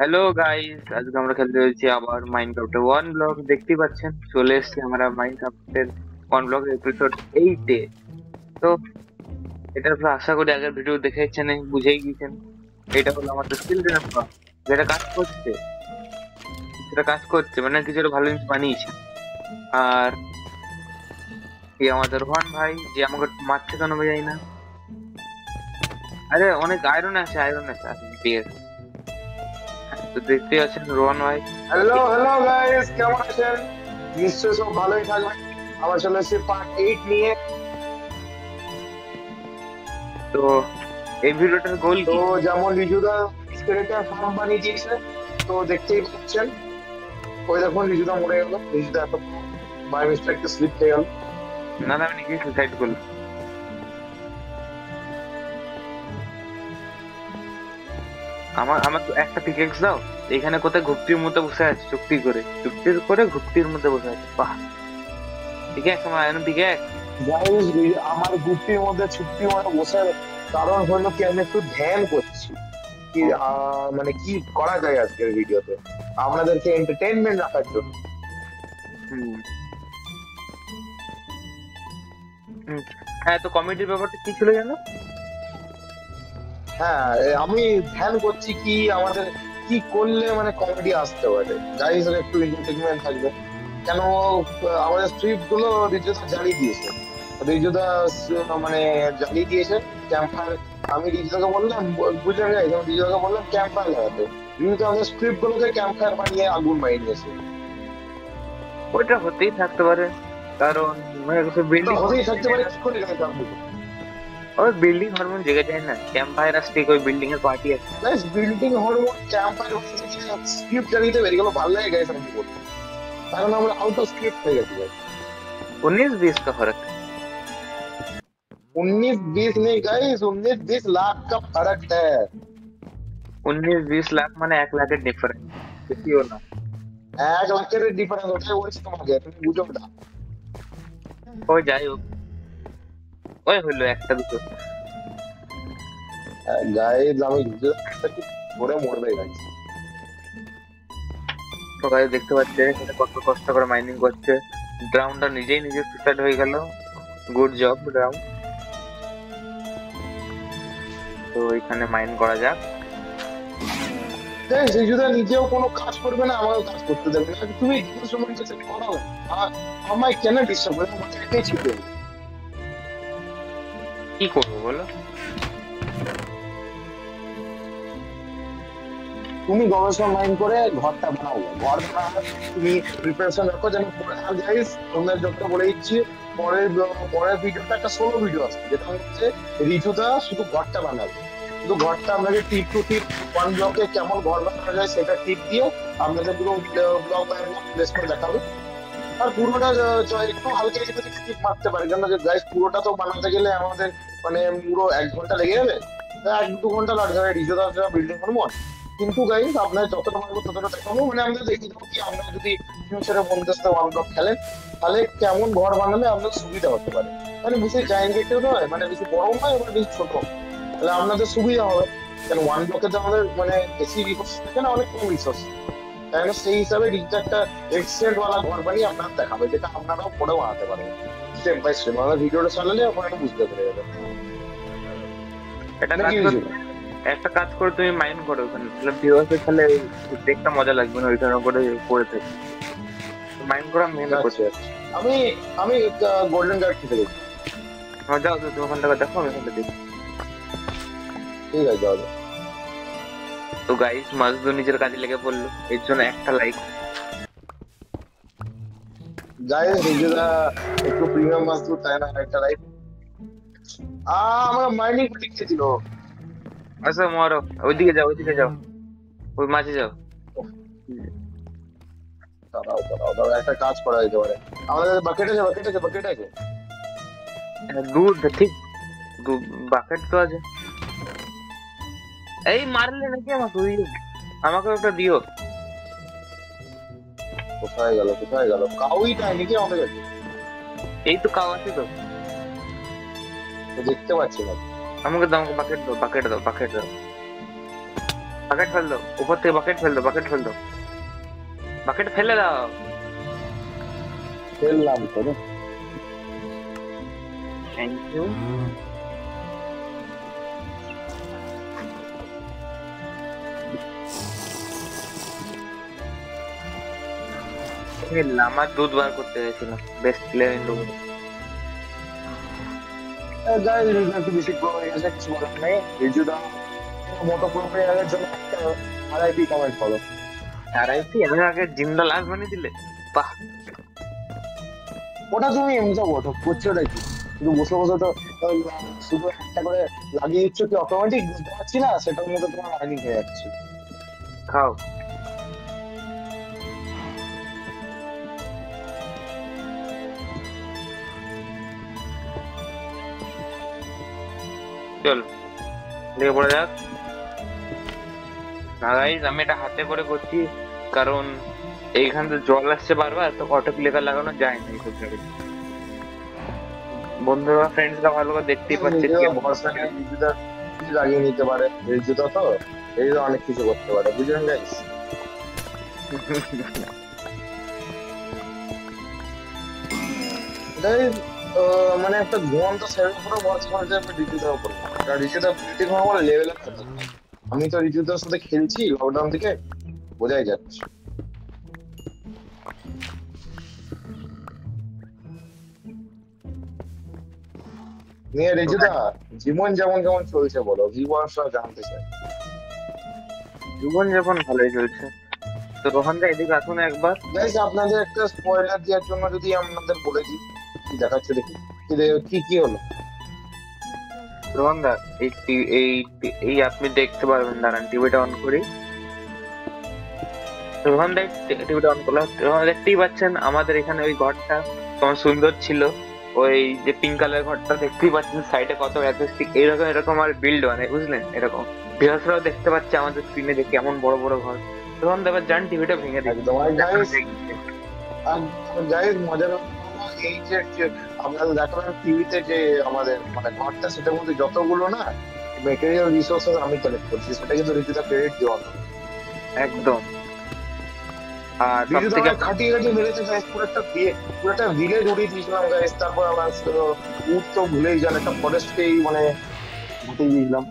Hello guys, আজকে আমরা খেলতে চলেছি আবার মাইনক্রাফটে ওয়ান ব্লক। দেখতেই পাচ্ছেন চলে এসেছি আমরা মাইনক্রাফটের ওয়ান ব্লক এপিসোড 8-এ। তো এটা আপনারা আশা করি আগের ভিডিও দেখেছেন, বুঝেই গিয়েছেন। এটা হলো আমাদের চিলড্রেন পার্ক, যেটা কাজ করছে। যেটা কাজ করছে মানে কিছু একটা ভালো জিনিস বানিয়েছে। আর এই আমাদের রোহান ভাই, যে আমাকে মারছে কেন বোঝাই না। আরে অনেক আয়রন আছে, আয়রন আছে দিয়ে। তো দেখতেই আছেন রোহান ভাই। হ্যালো হ্যালো গাইস, কেমন আছেন? নিশ্চয়ই সব ভালোই থাকবেন। আমার চলে এসেছি পার্ট 8 নিয়ে। তো এই ভিডিওটার গোল তো কি? যেমন রিজুদা স্কেলেটন ফার্ম বানিয়ে দিয়েছে, তো দেখতেই পাচ্ছেন। ওই দেখুন রিজুদা মরে গেল। রিজুদা এত বাই মিস্টেক স্লিপ খেয়ে গেল। না না, আমি নিজেই সুসাইড করলাম। আমার আমার তো একটা পিকেক্স দাও। এখানে কোথায় ঘুপটির মধ্যে বসে আছে, চুক্তি করে ঘুপটির মধ্যে বসে আছে। বাহ, পিকেক্স, আমার আয়রন পিকেক্স। গাইস, আমার গুপ্তির মধ্যে চুক্তি মানে বসে কারণ হলো কি, আমি একটু ধ্যান করছি কি মানে কি করা যায় আজকের ভিডিওতে আপনাদেরকে এন্টারটেইনমেন্ট রাখার জন্য। হুম হুম। হ্যাঁ, তো কমেডির ব্যাপারটা কি ছিল জানো? হ্যাঁ, আমি ধ্যান করছি কি আমাদের কি করলে মানে কমেডি আসতে পারে, গাইস একটু এন্টারটেইনমেন্ট থাকবে। কেন আমাদের স্ক্রিপ্ট গুলো রিজুদা জ্বালিয়ে দিয়েছে। রিজুদা মানে জ্বালিয়ে দিয়েছে ক্যাম্প ফায়ার। আমি রিজুদাকে বললাম, বুঝলেন গাইস, আমি রিজুদাকে বললাম ক্যাম্প ফায়ার লাগাতে। রিজুদা আমাদের স্ক্রিপ্ট গুলোকে ক্যাম্প ফায়ার বানিয়ে আগুন বানিয়ে দিয়েছে। ওইটা হতেই থাকতে পারে, কারণ মানে ওটা বিল্ডিং হতেই থাকতে পারে, কি করে গাইস আপনি? ওই বিল্ডিং হরমোন জেগে যায় না, ক্যাম্প ফায়ার আসতে ওই বিল্ডিং এর পার্টি আছে। Guys, building hormone camp fire script জ্বালিয়ে দেবে, এগুলো ভালো লাগে গাইস আমি বলবো। কারণ আমরা আউট অফ স্ক্রিপ্ট হয়ে গেছি guys। 19-20 का फर्क है। 19-20 नहीं गाइस, 19-20 लाख का फर्क है। 19-20 লাখ মানে 1 লাখের ডিফারেন্স, বেশিও না। 1 লাখের ডিফারেন্স, ওটাই বলছি তোমাকে, তুমি বুঝো না। ওই যাই হোক, ওই হইলো একটা দুটো। গাইস, আমি বুঝতে পারছি পরে মরবে গাইস। তো গাইস দেখতে পাচ্ছেন এখানে কত কষ্ট করে মাইনিং করছে। ড্রাউনটা নিজেই নিজে সুসাইড হয়ে গেল। Good job drown. তো এখানে মাইন করা যাক। গাইস, এই যদি নিজেও কোনো কাজ করবে না, আমাকেও কাজ করতে দেবে না। তুমি কিছু সময় কাছে করাও আমায় কেন ডিস্টার্ব করে, আমাকে একাই ছিল। কি করবো বলো? তুমি গবেষণা মাইন্ড করে ঘরটা বানাও, ঘর বানাও। তুমি প্রিপারেশন রাখো যেন পরে। আর গাইস, তোমরা যত বলে দিচ্ছি, পরের পরের ভিডিওটা একটা সোলো ভিডিও আছে, যেটা হচ্ছে রিজুদা শুধু ঘরটা বানাবে। শুধু ঘরটা আপনাকে টিপ টু টিপ, ওয়ান ব্লকে কেমন ঘর বানানো যায় সেটা টিপ দিয়ে আপনাদের পুরো ব্লক বাই ব্লক প্লেসমেন্ট দেখাবে। আর পুরোটা একটু হালকা একটু স্কিপ মারতে পারে, কেন যে গাইস পুরোটা তো বানাতে গেলে আমাদের মানে পুরো 1 ঘন্টা লেগে যাবে। 1-2 ঘন্টা লাগবে রিজুদা বিল্ডিং করবো। কিন্তু গাইস, আপনার যতটা পারবো ততটা দেখাবো, মানে আমরা দেখে দেবো কি আমরা যদি ফিউচারে বন্ধুদের ওয়ান ব্লক খেলেন, তাহলে কেমন ঘর বানালে আপনার সুবিধা হতে পারে। মানে বেশি জায়গাতেও নয়, মানে বেশি বড় নয়, এবার বেশি ছোট নয়। তাহলে আপনাদের সুবিধা হবে। কারণ ওয়ান ব্লকে তো আমাদের মানে বেশি রিসোর্স থাকে না, অনেক কম রিসোর্স। তাই না, সেই হিসাবে রিচটা একটা এক্সটেন্ট ওয়ালা ঘর বানিয়ে আপনার দেখাবে, যেটা আপনারাও পরে বানাতে পারবেন স্টেপ বাই স্টেপ। আমরা ভিডিওটা চালালে আপনারা বুঝতে পেরে যাবেন। একটা কাজ নাকি কর, বুঝলেন? একটা কাজ করে তুমি মাইন করো ওখানে, তাহলে ভিউয়ার্সের তাহলে দেখতে মজা লাগবে না ওইখানে করে পড়ে থাকে। মাইন করা মেন করছে। আচ্ছা, আমি আমি গোল্ডেন কার্ড খেতে গেছি। যাও তো, তুমি ওখান থেকে দেখো, আমি এখান থেকে দেখি। ঠিক আছে, যাওয়া। তো গাইস, মাজদু নিজের কাজে লেগে পড়লো, এর জন্য একটা লাইক। গাইস, রিজুদা একটু প্রিমিয়াম মাছ তো, তাই না, একটা লাইফ। আমরা মাইনিং শিখেছিল। আচ্ছা মরো, ওইদিকে যাও, ওইদিকে যাও, ওই মাঝে যাও। দাঁড়াও দাঁড়াও দাঁড়াও, একটা কাজ করা যেতে পারে। আমাদের বাকেট আছে, বাকেট আছে, বাকেট আছে। দুধ ঠিক, বাকেট তো আছে। এই মারলে নাকি আমাকে? ওই আমাকে একটা দিও। কোথায় গেল, কোথায় গেল? কাউই নাই নাকি আমাদের কাছে? এই তো কাউ আছে তো। তো দেখতে পাচ্ছি না। আমাকে দাও, আমাকে বাকেট দাও, বাকেট দাও, বাকেট দাও। বাকেট ফেল দাও, উপর থেকে বাকেট ফেল দাও, বাকেট ফেল দাও, বাকেট ফেলে দাও। ফেললাম তো রে। Thank you. আমার দুধ বার করতে গেছিলাম, best player in the world. Guys একটু বেশি প্রো হয়ে গেছে, কিছু বলার নেই। রিজুদা মোটো প্রো প্লেয়ারের জন্য একটা আরআইপি কমেন্ট করো। আরআইপি আমি আগে জিন্দা লাশ বানিয়ে দিলে, বাহ। ওটা তুমি এমনি ওঠো করছো ওটা কি, শুধু বসে বসে তো শুধু একটা করে লাগিয়ে দিচ্ছ কি অটোমেটিক, বুঝতে পারছি না, সেটার মধ্যে তোমার আর্নিং হয়ে যাচ্ছে। খাও। চল লেগে পড়া যাক। না গাইস আমি এটা হাতে করে করছি, কারণ এইখান থেকে জল আসছে বারবার, তো অটো ক্লিকার লাগানো যায় না এইসব জায়গায়। বন্ধুরা ফ্রেন্ডসরা ভালো করে দেখতেই পাচ্ছে কে ভরসা নেই, রিজুদা কিছু লাগিয়ে নিতে পারে, রিজুদা তো রিজুদা অনেক কিছু করতে পারে, বুঝলেন গাইস। গাইস মানে একটা ঘুমন্ত সেভেন পুরো ভরসা করে যাবে রিজুদার উপর, কারণ রিজুদা বিল্ডিং হওয়ার লেভেল আছে। আমি তো রিজুদার সাথে খেলছি লকডাউন থেকে, বোঝাই যাচ্ছে। নিয়ে রিজুদা জীবন যেমন কেমন চলছে বলো, ভিউয়ার্সরা জানতে চায়। জীবন যাপন ভালোই চলছে। তো রোহন দা এদিকে আসুন একবার। গাইস আপনাদের একটা স্পয়লার দেওয়ার জন্য যদি আপনাদের বলে দিই, কি দেখাচ্ছে দেখি কি কি হলো। রোহন দা এই এই এই আপনি দেখতে পারবেন, দাঁড়ান টিভিটা অন করি। রোহন দা টিভিটা অন করলাম, রোহন দেখতেই পাচ্ছেন আমাদের এখানে ওই ঘরটা কেমন সুন্দর ছিল। ওই যে পিঙ্ক কালার ঘরটা দেখতেই পাচ্ছেন, সাইডে কত অ্যাথলেটিক এরকম এরকম আর বিল্ড বানায়, বুঝলেন? এরকম ভিউয়ার্সরাও দেখতে পাচ্ছে আমাদের স্ক্রিনে যে কেমন বড় বড় ঘর। রোহন দা এবার যান টিভিটা ভেঙে দেখুন। একদম গাইস মজার এই যে আপনারা দেখাবেন টিভিতে যে আমাদের মানে ঘরটা, সেটার মধ্যে যতগুলো না ম্যাটেরিয়াল রিসোর্সেস আমি কালেক্ট করছি, সেটা কিন্তু রিজুদা ক্রেডিট দেওয়া হবে একদম। আর সব রিজুদা থেকে খাটিয়ে খাটিয়ে মেরেছে গাইস, পুরো একটা ভিলেজ উড়িয়ে দিয়েছিলাম গাইস। তারপর আবার উঠ তো ভুলেই যান, একটা ফরেস্টকেই মানে ঘুটিয়ে দিয়েছিলাম।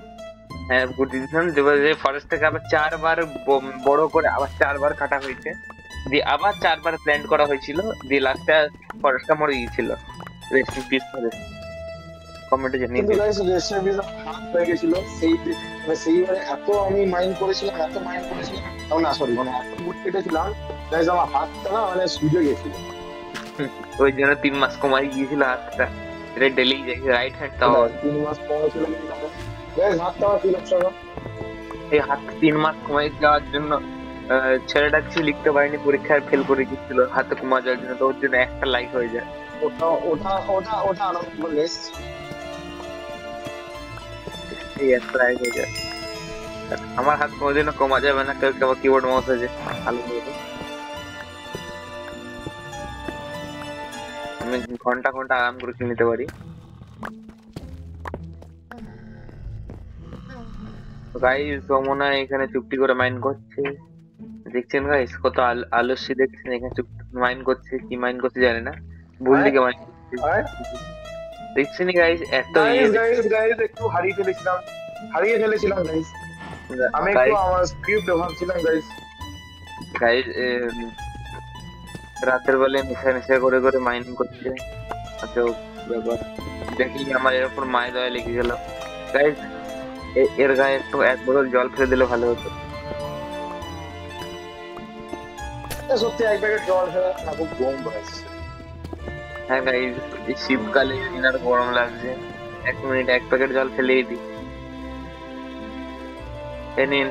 হ্যাঁ বুঝেছিলাম যে ফরেস্ট থেকে আবার 4 বার বড় করে আবার 4 বার কাটা হয়েছে, দিয়ে আবার 4 বার প্ল্যান্ট করা হয়েছিল, দিয়ে লাস্টে ফরেস্টটা মরে গিয়েছিল। Rest in peace forest. কমেন্টে জানিয়ে কিন্তু দিন। গাইস রেস্টের ভিসা হাত হয়ে গেছিল সেই মানে সেইবারে, এত আমি মাইন্ড করেছিলাম, এত মাইন্ড করেছিলাম, না সরি মানে এত বুট কেটেছিলাম গাইস, আমার হাতটা না মানে সুজে গেছিল। ওই জন্য 3 মাস কমাই গিয়েছিল হাতটা, এটা ডেলি রাইট হ্যান্ড তাও 3 মাস পরে ছিল গাইস, হাতটা আমার ফিল হচ্ছে না। এই হাত 3 মাস কমাই যাওয়ার জন্য ছেলেটা কিছু লিখতে পারেনি, পরীক্ষায় ফেল করে গিয়েছিল হাতে কমা যাওয়ার জন্য, তো ওর জন্য একটা লাইক হয়ে যায়। ওটা ওটা ওটা ওটা আনন্দ গাইস। এই একটা লাইক হয়ে যায়। আমার হাত কোনোদিনও কমা যাবে না, কেউ কেউ কিবোর্ড মাউস আছে ভালো করে। আমি ঘন্টা ঘন্টা আরাম করে কিনে নিতে পারি। গাইস ও মনে হয় এখানে চুপটি করে মাইন্ড করছে, দেখছেন গাইস কত আলস্য দেখছেন, এখানে চুপ মাইন্ড করছে, কি মাইন্ড করছে জানি না, ভুল দিকে মাইন্ড করছে। দেখছেন গাইস এত গাইস একটু হারিয়ে ফেলেছিলাম গাইস, আমি একটু আমার স্ক্রিপ্ট ভাবছিলাম গাইস। গাইস রাতের বেলায় নেশা নেশা করে করে মাইন্ড করছে, আচ্ছা ব্যাপার দেখি আমার এর উপর মায়ের দয়া লেগে গেল। গাইস এর গায়ে একটু 1 বোতল জল ফেলে দিলে ভালো হতো। সত্যি 1 প্যাকেট জল ফেলে না, খুব গরম পড়েছে। হ্যাঁ গাইস এই শীতকালে আর গরম লাগছে, 1 মিনিট 1 প্যাকেট জল ফেলেই দিই। এই নিন।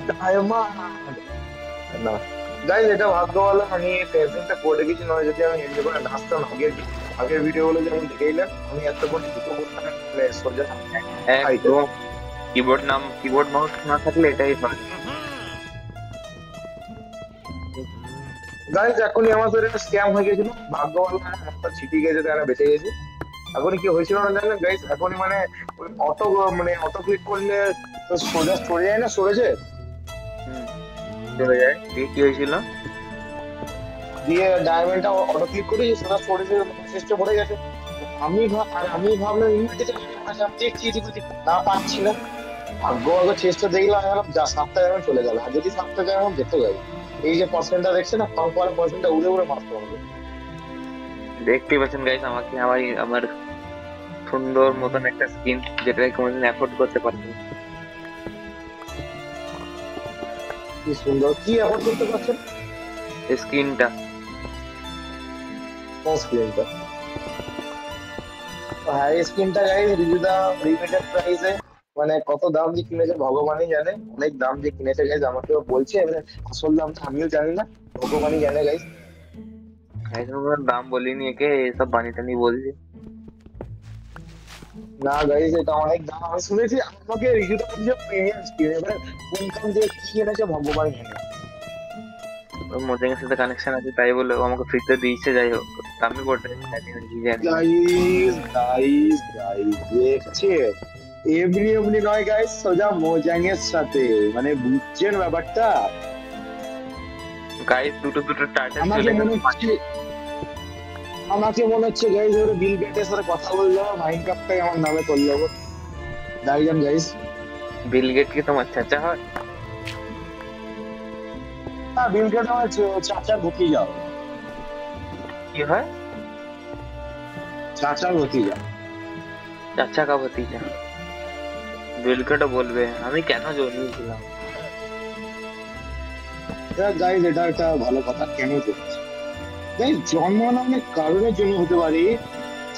ডায়মন্ড না গাইস, এটা ভাগ্য বলো আমি প্রেজেন্টটা করে গেছি, নয় যদি আমি এমনি করে নাচতাম আগের ভিডিও গুলো যেমন দেখেইলেন, আমি এত করে দুটো করতাম সোজা একদম কিবোর্ড মাউস না থাকলে এটাই হয়। গাইস এখনই আমাদের স্ক্যাম হয়ে গেছিল, ভাগ্য বলো একটা ছিটি গেছে, তারা বেঁচে গেছে। এখনই কি হয়েছিল না জানেন গাইস, এখনই মানে অটো, মানে অটো ক্লিক করলে তো সোজা সরে যায় না, সরেছে, হুম, চলে যায়। দিয়ে কি হয়েছিল? দিয়ে ডায়মন্ডটা অটো ক্লিক করে সোজা সরেছে, চেষ্টা পড়ে গেছে। আর আমি ভাবলাম ইনভিটেশন আমি দেখছি দেখছি, না পাচ্ছি না। ভাগ্য আগে চেষ্টা দেখলাম, আমি ভাবলাম যা 7টা ডায়মন্ড চলে গেল, আর যদি 7টা ডায়মন্ড যেত গাই, এই যে পার্সেন্টটা দেখছে না, কম করার পার্সেন্টটা উড়ে উড়ে মারতে হবে। দেখতেই পাচ্ছেন গাইস, আমাকে আমার সুন্দর মতন একটা স্কিন, যেটা কোনোদিন অ্যাফোর্ড করতে পারবো না। কি সুন্দর, কি অ্যাফোর্ড করতে পারছেন স্কিনটা। কোন স্ক্রিনটা? হাই স্ক্রিনটা গাইস রিজুদা লিমিটেড প্রাইসে, মানে কত দাম দিয়ে কিনেছে ভগবানই জানে, অনেক দাম দিয়ে কিনেছে গাইস, আমাকেও বলছে, এবারে আসল দামটা আমিও জানি না, ভগবানই জানে গাইস। গাইস আমি কোনো দাম বলিনি একে, এসব বানিয়ে টানি বলছি। না গাইস এটা অনেক দাম, আমি শুনেছি আমাকে রিজুদা বলছে প্রিমিয়াম স্ক্রিন, এবারে কোন দাম দিয়ে কি কিনেছে ভগবানই জানে। ওর মোজেঙ্গের সাথে কানেকশন আছে তাই বলে ও আমাকে ফ্রিতে দিয়েছে, যাই হোক। আমি বলতে জানি না, কি জানি। গাইস গাইস গাইস দেখছে, এমনি এমনি নয় গাইস, সোজা মোজাঙের সাথে, মানে বুঝছেন ব্যাপারটা। গাইস দুটো দুটো টার্টেল আমাকে চলে মনে গেল। হচ্ছে গাইস ওরা বিল গেটের সাথে কথা বললো, মাইনক্রাফটটাই আমার নামে করলো দাঁড়িয়ে গাইস। বিল গেট কি তোমার চাচা হয়? হ্যাঁ বিল গেট আমার চাচার ভতিজা, কি হয়? চাচার ভতিজা। চাচা কা ভতিজা? বিল গেটও বলবে আমি কেন জন্মেছিলাম। গাইস এটা একটা ভালো কথা, কেন চলছে গাইস, জন্ম অনেক কারণের জন্য হতে পারে,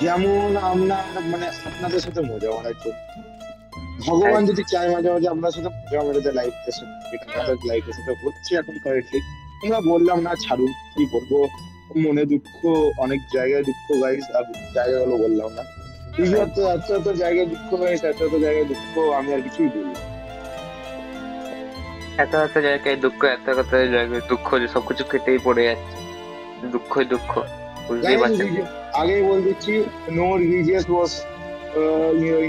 যেমন আমরা মানে আপনাদের সাথে মজা মারার জন্য, ভগবান যদি চায় মাঝে মাঝে আপনার সাথে মজা মেরে লাইফের সাথে, যেটা আমাদের লাইফের সাথে হচ্ছে এখন কারেন্টলি, আমরা বললাম না ছাড়ুন, কি বলবো, মনে দুঃখ, অনেক জায়গায় দুঃখ গাইস, আর জায়গাগুলো বললাম না, এই যে এত এত এত জায়গায় দুঃখ গাইস, এত এত জায়গায় দুঃখ, আমি আর কিছুই বললাম। এত এত জায়গায় দুঃখ, এত এত জায়গায় দুঃখ, যে সবকিছু কেটেই পড়ে যাচ্ছে, দুঃখই দুঃখ, বুঝতেই পারছেন। আগেই বল দিচ্ছি, no religious was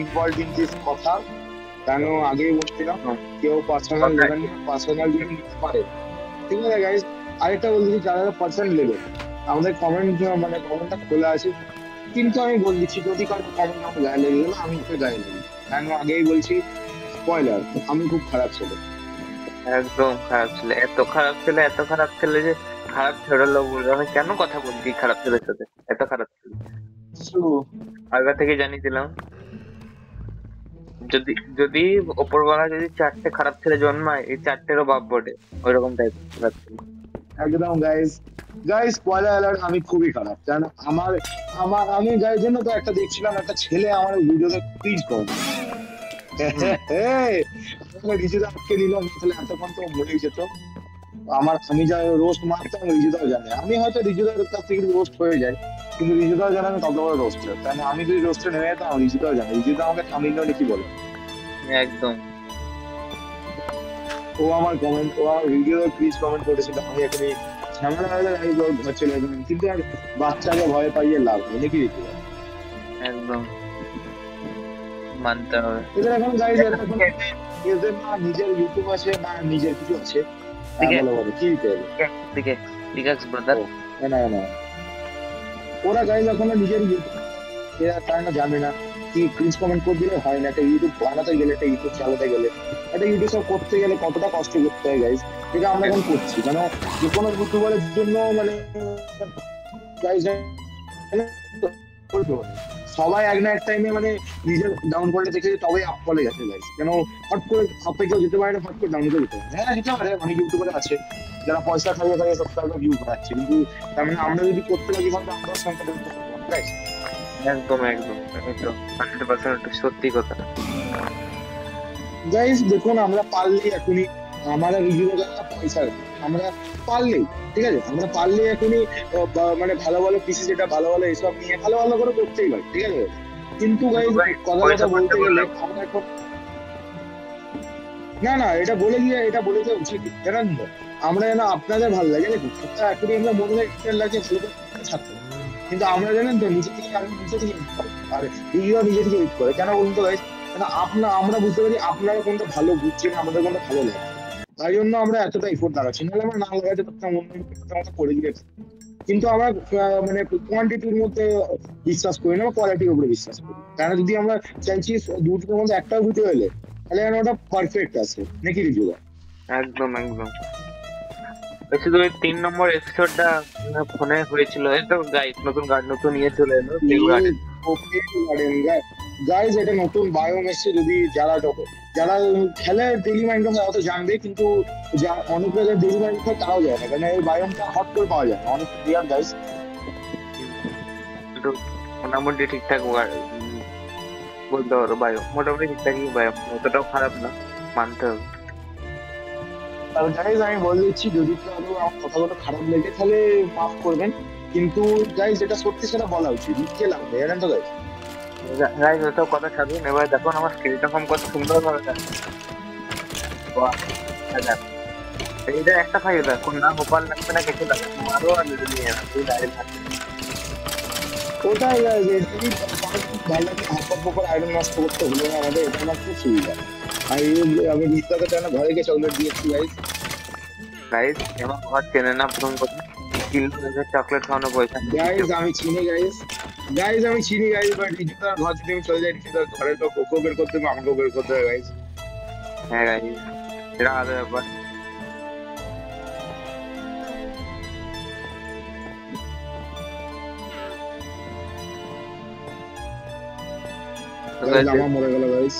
involved in this কথা, কেন আগেই বলছিলাম, কেউ পার্সোনাল নেবেন না, পার্সোনাল যদি নিতে পারে, ঠিক আছে গাইস। আরেকটা বলে দিচ্ছি, যারা পার্সোনাল নেবে, আমাদের কমেন্ট, মানে কমেন্টটা খোলা আছে, কিন্তু আমি বলে দিচ্ছি যদি কারো কমেন্ট আমার গায়ে লেগে গেলো, আমি ওকে গায়ে লেগে, কেন আগেই বলছি, স্পয়লার, আমি খুব খারাপ ছেলে। একদম খারাপ ছেলে, এত খারাপ ছেলে, এত খারাপ ছেলে যে খারাপ ছেলের লোক বলবে আমি কেন কথা বলছি খারাপ ছেলের সাথে, এত খারাপ ছেলে। আগে থেকে জানিয়েছিলাম, যদি যদি ওপরওয়ালা যদি 4টে খারাপ ছেলে জন্মায়, এই 4টেরও বাপ বটে, ওইরকম টাইপ খারাপ ছেলে। একদম গাইস, স্পয়লার অ্যালার্ট, আমি খুবই খারাপ, কেন আমার আমার আমি গাইস জন্য তো একটা দেখছিলাম, একটা ছেলে আমার ভিডিওতে প্লিজ করবে, রিজুদা আটকে নিলাম, তাহলে এতক্ষণ তো মরেই যেত। আমি যা রোস্ট মারতাম রিজুদাও জানে, আমি হয়তো রিজুদার কাছ থেকে রোস্ট হয়ে যায়, কিন্তু রিজুদাও জানে আমি কত বড় রোস্টার, তাই না, আমি যদি রোস্টে নেমে যেতাম রিজুদাও জানে, রিজুদা আমাকে থামিয়ে কি বলে, একদম। ও আমার ভিডিও প্লিজ কমেন্ট করেছিল, আমি এখনই ঝামেলা হয়ে যায়, আমি ঘর চলে যাবেন, কিন্তু আর বাচ্চাকে ভয় পাইয়ে লাভ নেই নাকি রিজুদা, একদম মানতে হবে। এদের এখন গাইজ, এদের না নিজের ইউটিউব আছে না নিজের কিছু আছে, বলো বলো কি দিতে হবে, ঠিক আছে ঠিক আছে ব্রাদার। না না, ওরা গাইজ এখনো নিজের ইউটিউব, এরা তাই না জানে না কি প্লিজ কমেন্ট করে দিলে হয় না, একটা ইউটিউব বানাতে গেলে, একটা ইউটিউব চালাতে গেলে, একটা ইউটিউব সব করতে গেলে কতটা কষ্ট করতে হয় গাইজ, এটা আমরা এখন করছি, কেন যে কোনো ইউটিউবারের জন্য মানে গাইজ সবাই এক না এক টাইমে মানে নিজের ডাউন ফলটা দেখে তবেই আপ ফলে গেছে গাইজ, কেন হট করে আপে কেউ যেতে পারে না, হট করে ডাউন করে যেতে পারে, হ্যাঁ যেতে পারে, অনেক ইউটিউবার আছে যারা পয়সা খাইয়ে খাইয়ে সাবস্ক্রাইবার ভিউ বাড়াচ্ছে, কিন্তু তার মানে আমরা যদি করতে লাগি তাহলে আমরা সংখ্যা করতে পারবো না গাইজ। একদম একদম একদম 100% সত্যি কথা। গাইজ দেখুন, আমরা পারলেই এখনই, আমরা রিভিউ পয়সা, আমরা পারলেই, ঠিক আছে, আমরা পারলেই এখনই মানে ভালো ভালো পিসি, যেটা ভালো ভালো এসব নিয়ে ভালো ভালো করে করতেই পারি, ঠিক আছে, কিন্তু গাইজ কথা বলতে গেলে আমরা এখন, না না এটা বলে দিয়ে উচিত, জানেন তো, আমরা যেন আপনাদের ভালো লাগে, দেখুন এখনই আমরা মনে হয় লাগছে ভালো করে ছাত্র, কিন্তু আমরা জানেন তো নিচে থেকে আর রিজুদা নিজে থেকে এডিট করে। কেন বলুন তো গাইস? কেন আমরা বুঝতে পারি আপনারা কোনটা ভালো বুঝছেন, আমাদের কোনটা ভালো লাগে, তাই জন্য আমরা এতটা এফোর্ট লাগাচ্ছি। নাহলে আমরা না লাগাতে পারতাম, অন্য একটা করে দিয়ে। কিন্তু আমরা মানে কোয়ান্টিটির মধ্যে বিশ্বাস করি না, কোয়ালিটির উপরে বিশ্বাস করি। কেন যদি আমরা চাইছি দুটোর মধ্যে একটা ভিডিও এলে তাহলে যেন ওটা পারফেক্ট আছে, নাকি রিজুদা? একদম একদম। বেশি তুমি 3 নম্বর এপিসোডটা ফোনে হয়েছিল, এই তো গাইস নতুন নতুন ইয়ে চলে এলো গাইজ, এটা নতুন বায়োম এসছে। যদি যারা খেলে ডেইলি মাইনক্রাফট অত জানবে, কিন্তু অনেকে যারা ডেইলি মাইনক্রাফট তারাও যায় না, কারণ এই বায়োমটা হট করে পাওয়া যায় না, অনেক রিয়ার গাইজ। একটু মোটামুটি ঠিকঠাক বলতে পারো বায়ো, মোটামুটি ঠিকঠাকই বায়ো, অতটাও খারাপ না, মানতে হবে। আর গাইজ আমি বলে দিচ্ছি, যদি কারো আমার কথাগুলো খারাপ লেগে তাহলে মাফ করবেন, কিন্তু গাইজ যেটা সত্যি সেটা বলা উচিত, লিখে লাগবে, জানেন তো গাইজ। গাইস ওসব কথা ছাড়ুন, এবার দেখুন আমার স্কিলটা ফর্ম কত সুন্দর ভাবে যাচ্ছে। এটা একটা ফাইদা, কোন না গোপাল লাগবে না, কিছু লাগবে না, মারো আর নিয়ে না, তুই ডাইরেক্ট হাতে। ওটাই গাইজ, যদি ভালো হাত করে আয়রন নষ্ট করতে হলো না আমাদের, এটা আমার খুব সুবিধা। আমি রিস্তাকে কেন ঘরে গিয়ে চকলেট দিয়েছি গাইজ। গাইস আমার ঘর চেনে না, প্রথম কথা চকলেট খাওয়ানো পয়সা গাইজ আমি চিনি গাইজ, বাট রিজুদার ঘর যদি আমি চলে যাই, রিজুদার ঘরের লোক ওকেও বের করতে হবে, আমাকেও বের করতে হবে গাইজ। হ্যাঁ গাইস, এটা আলাদা ব্যাপার। আমার মরে গেল গাইজ।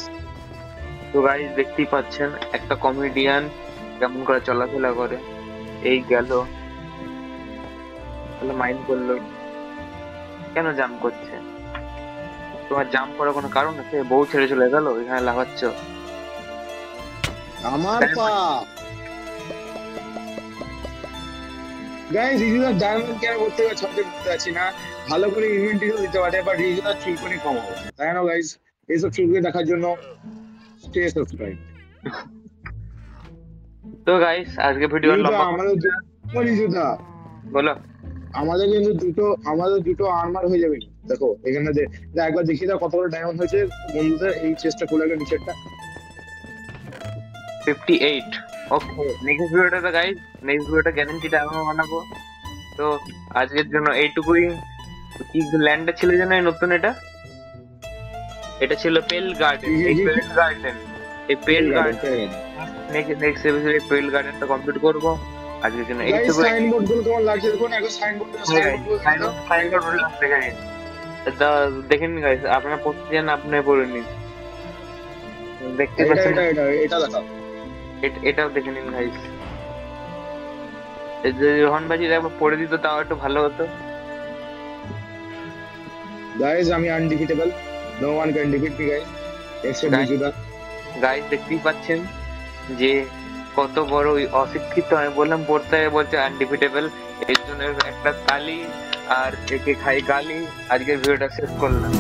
তো গাইস দেখতেই পাচ্ছেন একটা কমেডিয়ান কেমন করে চলাফেরা করে, এই গেল মাইন্ড করলো, কেন জাম্প করছে? তোমার জাম্প করার কোনো কারণ আছে? বউ ছেড়ে চলে গেল, এখানে লাফাচ্ছ। আমার পা গাইজ, রিজুদার ডায়মন্ড কেন করতে হবে ছটে করতে আছি না, ভালো করে ইনভেন্টরিও দিতে পারে, বাট রিজুদার চুলকুনি কম হবে, তাই না গাইজ? এইসব চুলকুনি দেখার জন্য স্টে সাবস্ক্রাইব। তো গাইস আজকে ভিডিও রিজুদা বলো। আমাদের দুটো আর্মার হয়ে যাবে। দেখো এখানে একবার দেখিয়ে দাও কত বড় ডায়মন্ড হয়েছে বন্ধুদের, এই চেষ্টা খুলে গেল নিচেরটা 58। ওকে, নেক্সট ভিডিওটা গাইস, নেক্সট ভিডিওটা গ্যারান্টি ডায়মন্ড বানাবো। তো আজকের জন্য এইটুকুই। কি ল্যান্ডটা ছিল যেন নতুন, এটা ছিল পেল গার্ডেন। এই পেল গার্ডেন নেক্সট এপিসোডে পেল গার্ডেনটা কমপ্লিট করব। আজকের জন্য এইটুকুই। সাইনবোর্ড গুলো কেমন লাগছে দেখুন, একবার সাইনবোর্ড দেখেন গাইস, আপনারা পড়তে যান, আপনি পড়ে নিন, দেখতে পাচ্ছেন। এটা দেখাও, এটাও দেখে নিন গাইস। রোহন ভাই যদি একবার পড়ে দিত তাও একটু ভালো হতো। গাইস আমি undefeatable, no one can defeat me guys except রিজুদা। গাইস দেখতেই পাচ্ছেন যে কত বড় অশিক্ষিত। আমি বললাম পড়তে হবে, বলছে আনডিফিটেবল। এর জন্য একটা তালি আর একে খাই গালি। আজকের ভিডিওটা শেষ করলাম।